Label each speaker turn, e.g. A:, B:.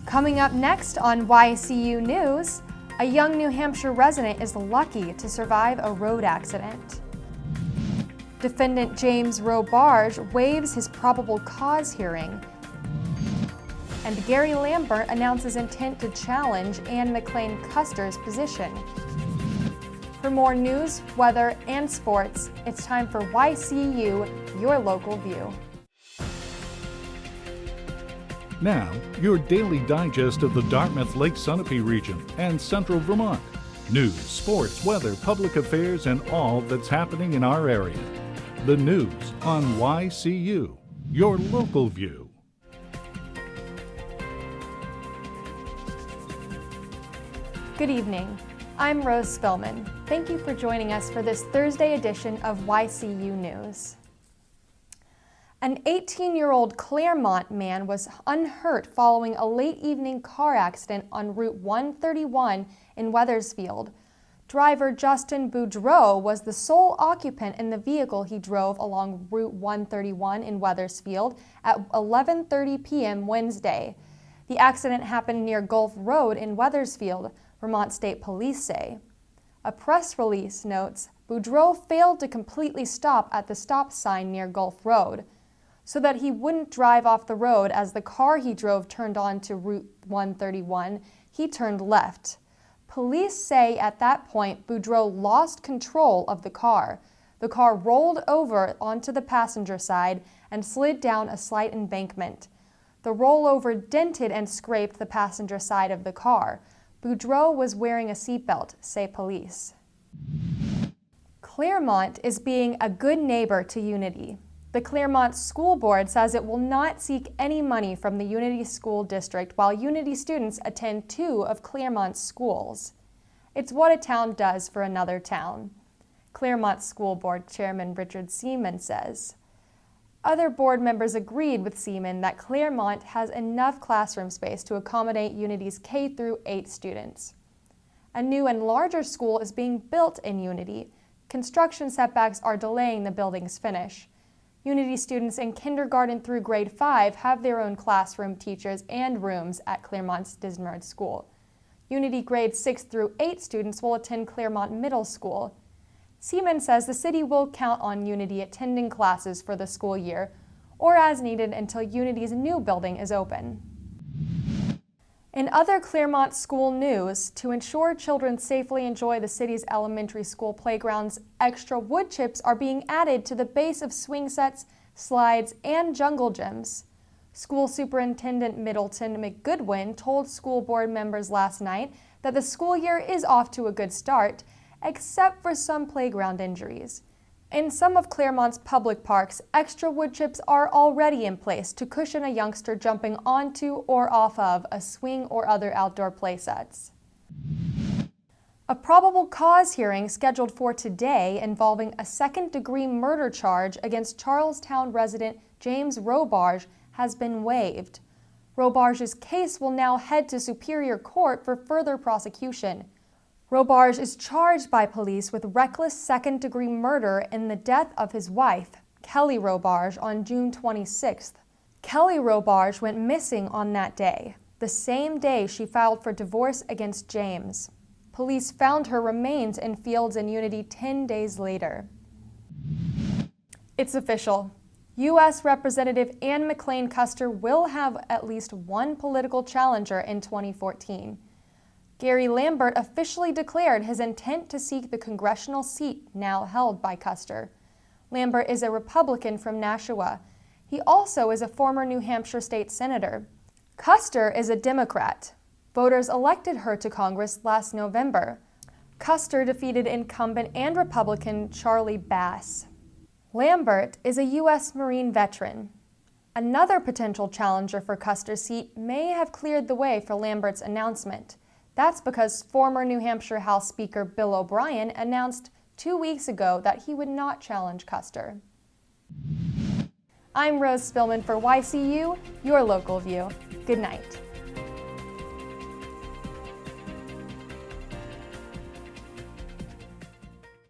A: Coming up next on YCU News, a young New Hampshire resident is lucky to survive a road accident. Defendant James Rowbarge waives his probable cause hearing. And Gary Lambert announces intent to challenge Anne McLean Custer's position. For more news, weather, and sports, it's time for YCU, your local view.
B: Now, your daily digest of the Dartmouth-Lake Sunapee region and central Vermont. News, sports, weather, public affairs, and all that's happening in our area. The news on YCU, your local view.
A: Good evening. I'm Rose Spillman. Thank you for joining us for this Thursday edition of YCU News. An 18-year-old Claremont man was unhurt following a late evening car accident on Route 131 in Wethersfield. Driver Justin Boudreau was the sole occupant in the vehicle he drove along Route 131 in Wethersfield at 11:30 p.m. Wednesday. The accident happened near Gulf Road in Wethersfield, Vermont State Police say. A press release notes Boudreau failed to completely stop at the stop sign near Gulf Road, so that he wouldn't drive off the road as the car he drove turned onto Route 131, he turned left. Police say at that point, Boudreau lost control of the car. The car rolled over onto the passenger side and slid down a slight embankment. The rollover dented and scraped the passenger side of the car. Boudreau was wearing a seatbelt, say police. Claremont is being a good neighbor to Unity. The Claremont School Board says it will not seek any money from the Unity School District while Unity students attend 2 of Claremont's schools. It's what a town does for another town. Claremont School Board Chairman Richard Seaman says. Other board members agreed with Seaman that Claremont has enough classroom space to accommodate Unity's K-8 students. A new and larger school is being built in Unity. Construction setbacks are delaying the building's finish. Unity students in kindergarten through grade 5 have their own classroom, teachers, and rooms at Claremont's Dismard School. Unity grades 6 through 8 students will attend Claremont Middle School. Seaman says the city will count on Unity attending classes for the school year, or as needed until Unity's new building is open. In other Claremont school news, to ensure children safely enjoy the city's elementary school playgrounds, extra wood chips are being added to the base of swing sets, slides, and jungle gyms. School Superintendent Middleton McGoodwin told school board members last night that the school year is off to a good start, except for some playground injuries. In some of Claremont's public parks, extra wood chips are already in place to cushion a youngster jumping onto or off of a swing or other outdoor playsets. A probable cause hearing scheduled for today involving a second-degree murder charge against Charlestown resident James Rowbarge has been waived. Rowbarge's case will now head to Superior Court for further prosecution. Rowbarge is charged by police with reckless second-degree murder in the death of his wife, Kelly Rowbarge, on June 26th. Kelly Rowbarge went missing on that day, the same day she filed for divorce against James. Police found her remains in fields in Unity 10 days later. It's official. U.S. Representative Anne McLean Custer will have at least one political challenger in 2014. Gary Lambert officially declared his intent to seek the congressional seat now held by Custer. Lambert is a Republican from Nashua. He also is a former New Hampshire state senator. Custer is a Democrat. Voters elected her to Congress last November. Custer defeated incumbent and Republican Charlie Bass. Lambert is a U.S. Marine veteran. Another potential challenger for Custer's seat may have cleared the way for Lambert's announcement. That's because former New Hampshire House Speaker Bill O'Brien announced 2 weeks ago that he would not challenge Custer. I'm Rose Spillman for YCU, your local view. Good night.